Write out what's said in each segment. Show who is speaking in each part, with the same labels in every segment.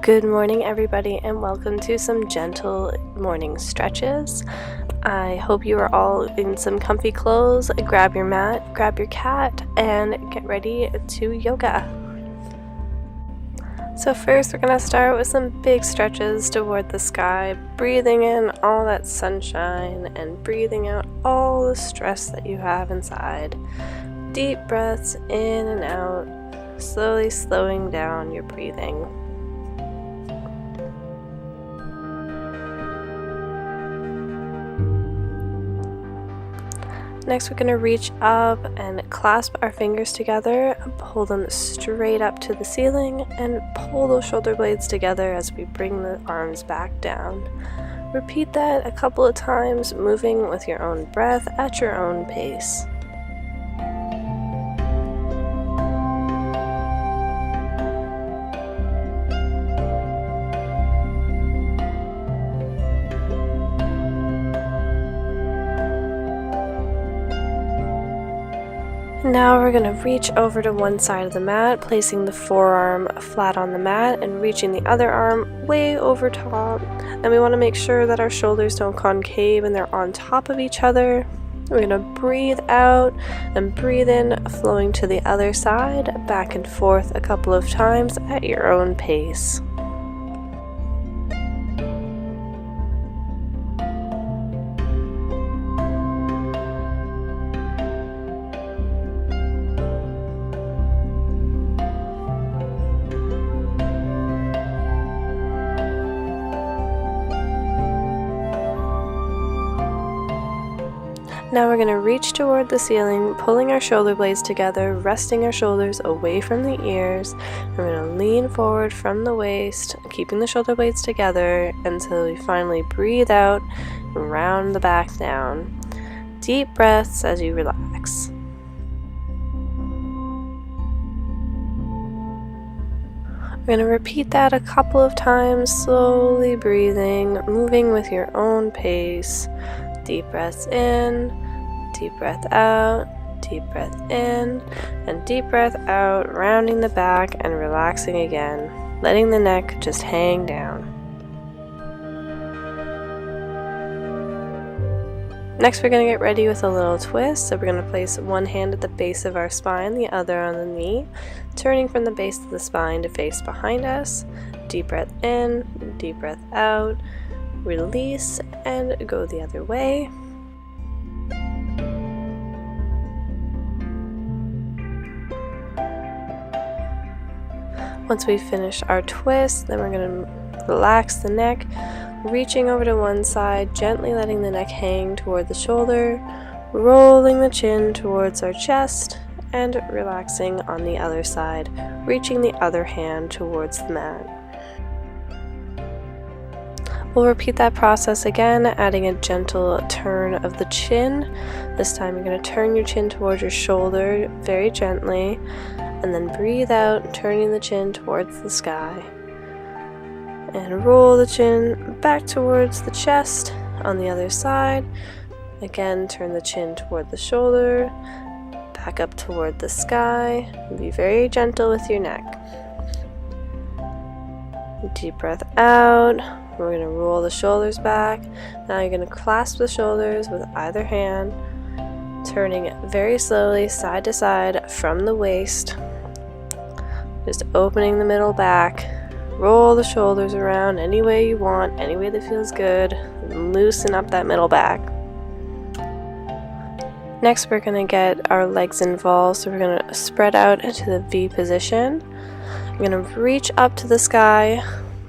Speaker 1: Good morning, everybody, and welcome to some gentle morning stretches. I hope you are all in some comfy clothes. Grab your mat, grab your cat, and get ready to yoga. So first, we're going to start with some big stretches toward the sky, breathing in all that sunshine and breathing out all the stress that you have inside. Deep breaths in and out, slowly slowing down your breathing. Next, we're going to reach up and clasp our fingers together, pull them straight up to the ceiling, and pull those shoulder blades together as we bring the arms back down. Repeat that a couple of times, moving with your own breath at your own pace. Now we're going to reach over to one side of the mat, placing the forearm flat on the mat and reaching the other arm way over top. And we want to make sure that our shoulders don't concave and they're on top of each other. We're going to breathe out and breathe in, flowing to the other side, back and forth a couple of times at your own pace. Now we're going to reach toward the ceiling, pulling our shoulder blades together, resting our shoulders away from the ears. We're going to lean forward from the waist, keeping the shoulder blades together until we finally breathe out and round the back down. Deep breaths as you relax. We're going to repeat that a couple of times, slowly breathing, moving with your own pace. Deep breaths in, deep breath out, deep breath in, and deep breath out, rounding the back and relaxing again, letting the neck just hang down. Next, we're going to get ready with a little twist. So we're going to place one hand at the base of our spine, the other on the knee, turning from the base of the spine to face behind us. Deep breath in, deep breath out. Release and go the other way. Once we finish our twist, then we're going to relax the neck, reaching over to one side, gently letting the neck hang toward the shoulder, rolling the chin towards our chest, and relaxing on the other side, reaching the other hand towards the mat. We'll repeat that process again, adding a gentle turn of the chin. This time you're going to turn your chin towards your shoulder very gently, and then breathe out, turning the chin towards the sky. And roll the chin back towards the chest on the other side. Again, turn the chin toward the shoulder, back up toward the sky. Be very gentle with your neck. Deep breath out. We're going to roll the shoulders back. Now you're going to clasp the shoulders with either hand, turning very slowly side to side from the waist. Just opening the middle back. Roll the shoulders around any way you want, any way that feels good. And loosen up that middle back. Next, we're going to get our legs involved. So we're going to spread out into the V position. We're going to reach up to the sky.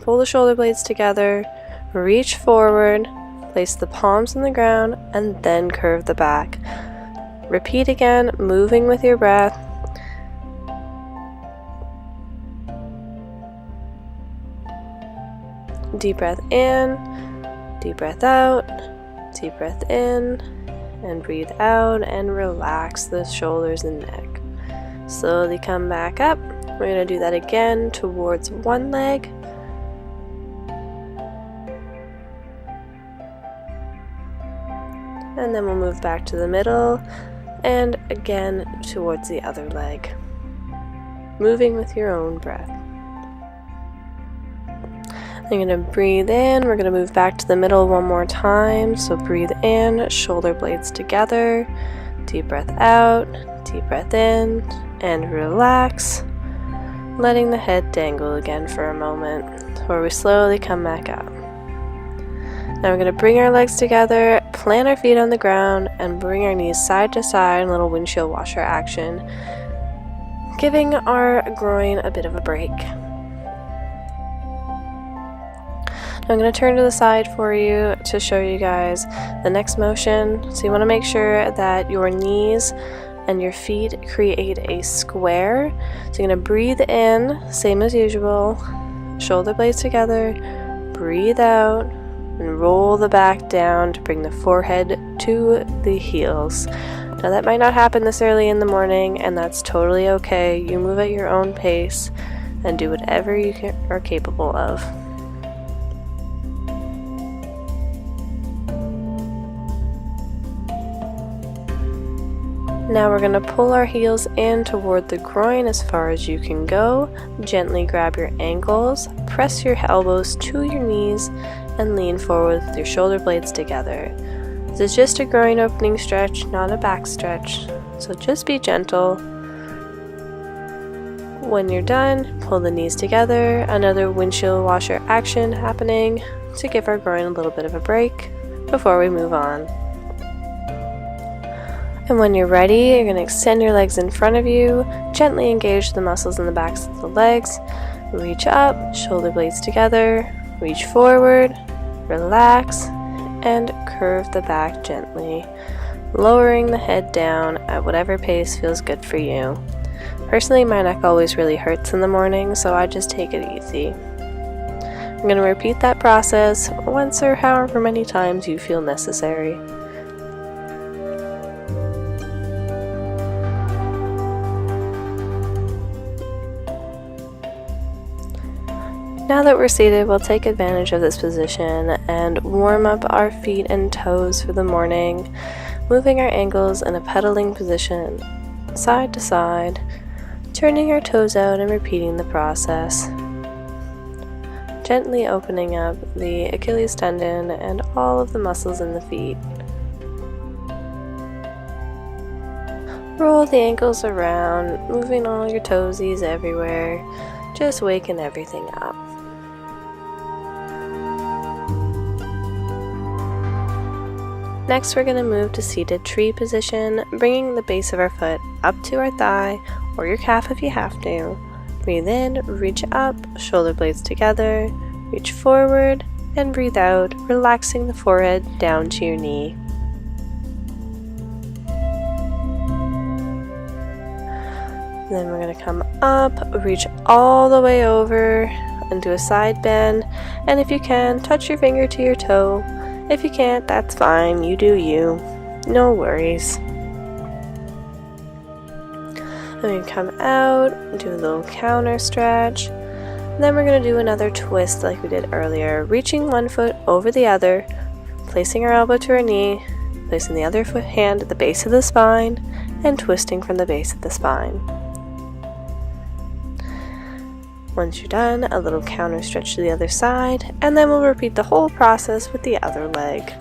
Speaker 1: Pull the shoulder blades together, reach forward, place the palms on the ground, and then curve the back. Repeat again, moving with your breath. Deep breath in, deep breath out, deep breath in, and breathe out and relax the shoulders and neck. Slowly come back up. We're going to do that again towards one leg. And then we'll move back to the middle and again towards the other leg, moving with your own breath. You're going to breathe in. We're going to move back to the middle one more time. So breathe in, shoulder blades together. Deep breath out, deep breath in, and relax. Letting the head dangle again for a moment before we slowly come back up. Now we're going to bring our legs together, plant our feet on the ground, and bring our knees side to side in a little windshield washer action, giving our groin a bit of a break. I'm going to turn to the side for you to show you guys the next motion. So you want to make sure that your knees and your feet create a square. So you're going to breathe in, same as usual, shoulder blades together, breathe out, and roll the back down to bring the forehead to the heels. Now that might not happen this early in the morning, and that's totally okay. You move at your own pace and do whatever you are capable of. Now we're going to pull our heels in toward the groin as far as you can go. Gently grab your ankles, press your elbows to your knees, and lean forward with your shoulder blades together. This is just a groin opening stretch, not a back stretch, so just be gentle. When you're done, pull the knees together, another windshield washer action happening to give our groin a little bit of a break before we move on. And when you're ready, you're going to extend your legs in front of you, gently engage the muscles in the backs of the legs, reach up, shoulder blades together, reach forward, relax, and curve the back gently, lowering the head down at whatever pace feels good for you. Personally, my neck always really hurts in the morning, so I just take it easy. I'm going to repeat that process once or however many times you feel necessary. Now that we're seated, we'll take advantage of this position and warm up our feet and toes for the morning, moving our ankles in a pedaling position, side to side, turning our toes out and repeating the process. Gently opening up the Achilles tendon and all of the muscles in the feet. Roll the ankles around, moving all your toesies everywhere, just waking everything up. Next, we're going to move to seated tree position, bringing the base of our foot up to our thigh or your calf if you have to. Breathe in, reach up, shoulder blades together, reach forward, and breathe out, relaxing the forehead down to your knee. Then we're going to come up, reach all the way over, and do a side bend. And if you can, touch your finger to your toe. If you can't, that's fine. You do you. No worries. Then we come out, do a little counter stretch. And then we're going to do another twist like we did earlier, reaching one foot over the other, placing our elbow to our knee, placing the other hand at the base of the spine, and twisting from the base of the spine. Once you're done, a little counter stretch to the other side, and then we'll repeat the whole process with the other leg.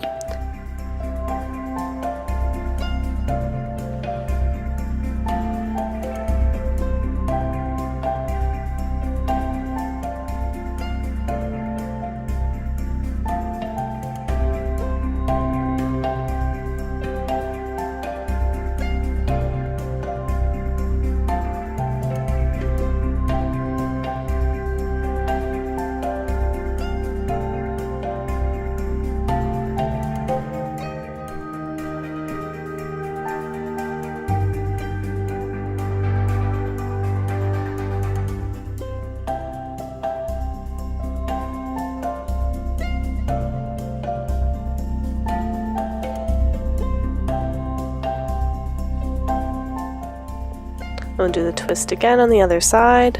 Speaker 1: We'll do the twist again on the other side.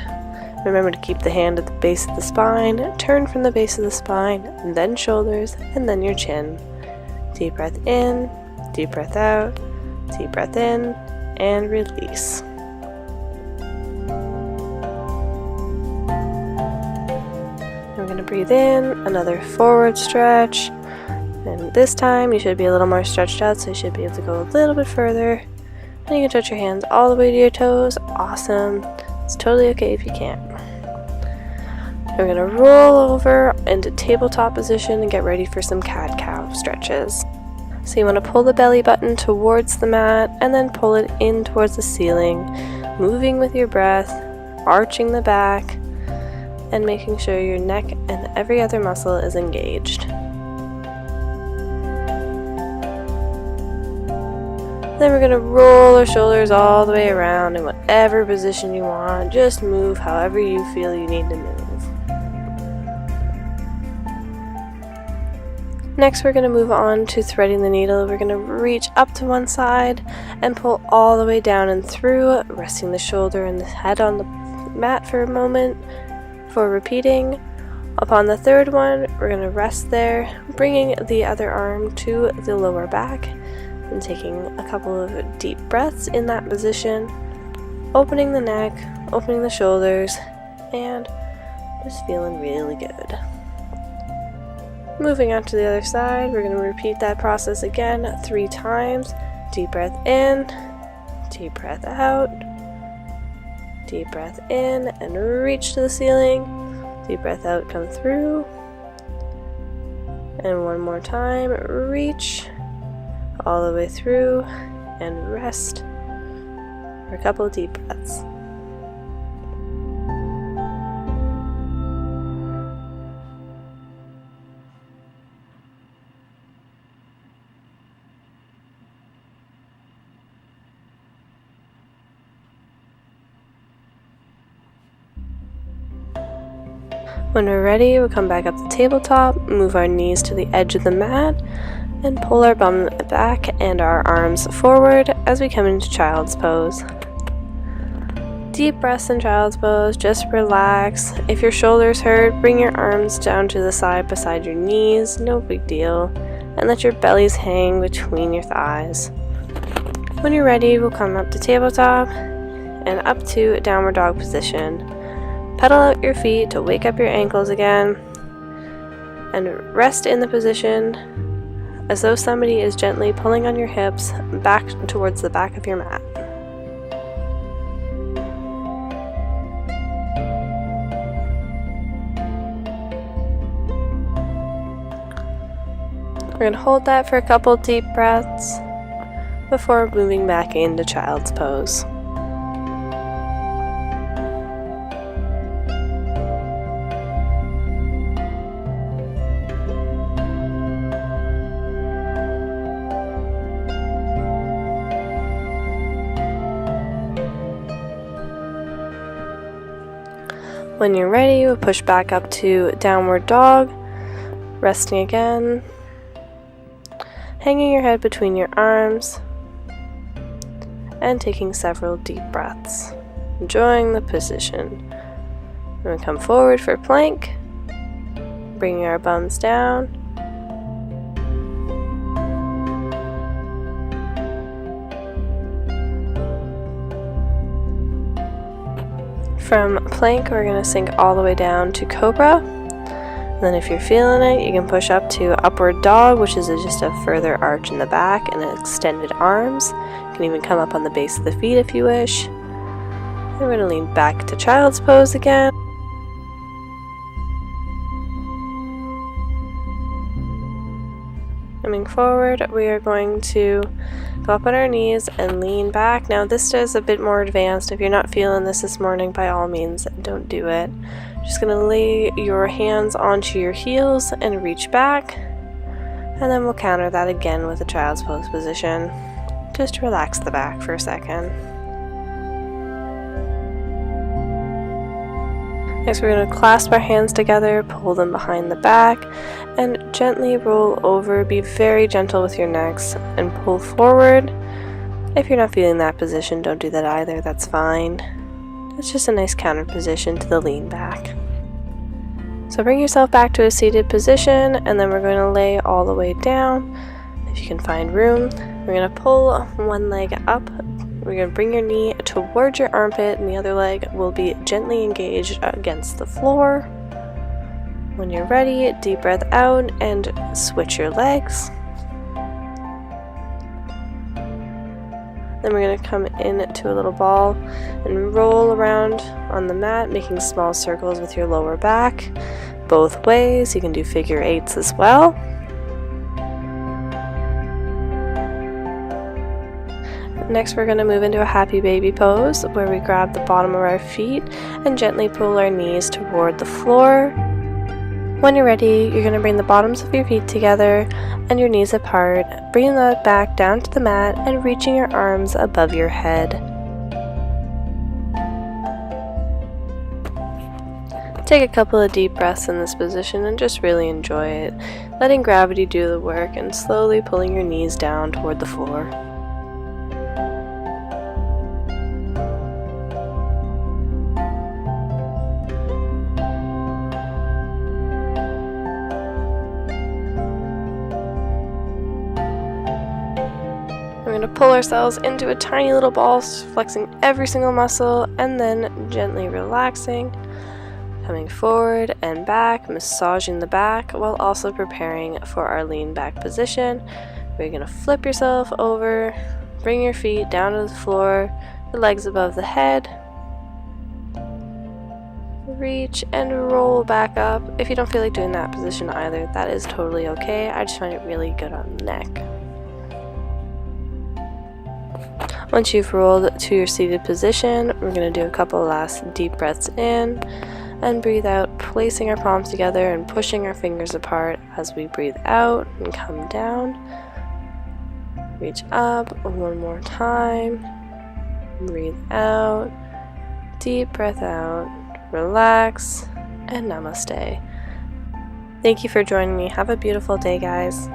Speaker 1: Remember to keep the hand at the base of the spine, turn from the base of the spine, and then shoulders, and then your chin. Deep breath in, deep breath out, deep breath in, and release. We're going to breathe in, another forward stretch, and this time you should be a little more stretched out, so you should be able to go a little bit further. And you can touch your hands all the way to your toes. Awesome. It's totally okay if you can't. We're going to roll over into tabletop position and get ready for some cat-cow stretches. So you want to pull the belly button towards the mat and then pull it in towards the ceiling, moving with your breath, arching the back, and making sure your neck and every other muscle is engaged. Then we're going to roll our shoulders all the way around in whatever position you want. Just move however you feel you need to move. Next, we're going to move on to threading the needle. We're going to reach up to one side and pull all the way down and through, resting the shoulder and the head on the mat for a moment for repeating. Upon the third one, we're going to rest there, bringing the other arm to the lower back and taking a couple of deep breaths in that position, opening the neck, opening the shoulders, and just feeling really good. Moving on to the other side, we're going to repeat that process again 3 times. Deep breath in, deep breath out, deep breath in, and reach to the ceiling. Deep breath out, come through. And one more time, reach all the way through and rest for a couple of deep breaths. When we're ready, we'll come back up the tabletop, move our knees to the edge of the mat, and pull our bum back and our arms forward as we come into child's pose. Deep breaths in child's pose, just relax. If your shoulders hurt, bring your arms down to the side beside your knees, no big deal, and let your bellies hang between your thighs. When you're ready, we'll come up to tabletop and up to a downward dog position. Pedal out your feet to wake up your ankles again, and rest in the position as though somebody is gently pulling on your hips back towards the back of your mat. We're going to hold that for a couple deep breaths before moving back into child's pose. When you're ready, we'll push back up to downward dog, resting again, hanging your head between your arms, and taking several deep breaths, enjoying the position. We're going to come forward for plank, bringing our bums down, from plank, we're going to sink all the way down to cobra. And then if you're feeling it, you can push up to upward dog, which is just a further arch in the back and extended arms. You can even come up on the base of the feet if you wish. And we're going to lean back to child's pose again. Coming forward, we are going to go up on our knees and lean back. Now this is a bit more advanced. If you're not feeling this morning, by all means, don't do it. Just going to lay your hands onto your heels and reach back. And then we'll counter that again with a child's pose position. Just relax the back for a second. Next, we're going to clasp our hands together, pull them behind the back, and gently roll over. Be very gentle with your necks and pull forward. If you're not feeling that position, don't do that either. That's fine. It's just a nice counter position to the lean back. So bring yourself back to a seated position, and then we're going to lay all the way down. If you can find room, we're going to pull one leg up. We're going to bring your knee towards your armpit, and the other leg will be gently engaged against the floor. When you're ready, deep breath out and switch your legs. Then we're going to come into a little ball and roll around on the mat, making small circles with your lower back. Both ways. You can do figure eights as well. Next, we're going to move into a happy baby pose where we grab the bottom of our feet and gently pull our knees toward the floor. When you're ready, you're going to bring the bottoms of your feet together and your knees apart, bringing that back down to the mat and reaching your arms above your head. Take a couple of deep breaths in this position and just really enjoy it, letting gravity do the work and slowly pulling your knees down toward the floor. We're going to pull ourselves into a tiny little ball, flexing every single muscle, and then gently relaxing, coming forward and back, massaging the back while also preparing for our lean back position. We're going to flip yourself over, bring your feet down to the floor, the legs above the head, reach and roll back up. If you don't feel like doing that position either, that is totally okay. I just find it really good on the neck. Once you've rolled to your seated position, we're going to do a couple last deep breaths in and breathe out, placing our palms together and pushing our fingers apart as we breathe out and come down. Reach up one more time. Breathe out. Deep breath out. Relax. And namaste. Thank you for joining me. Have a beautiful day, guys.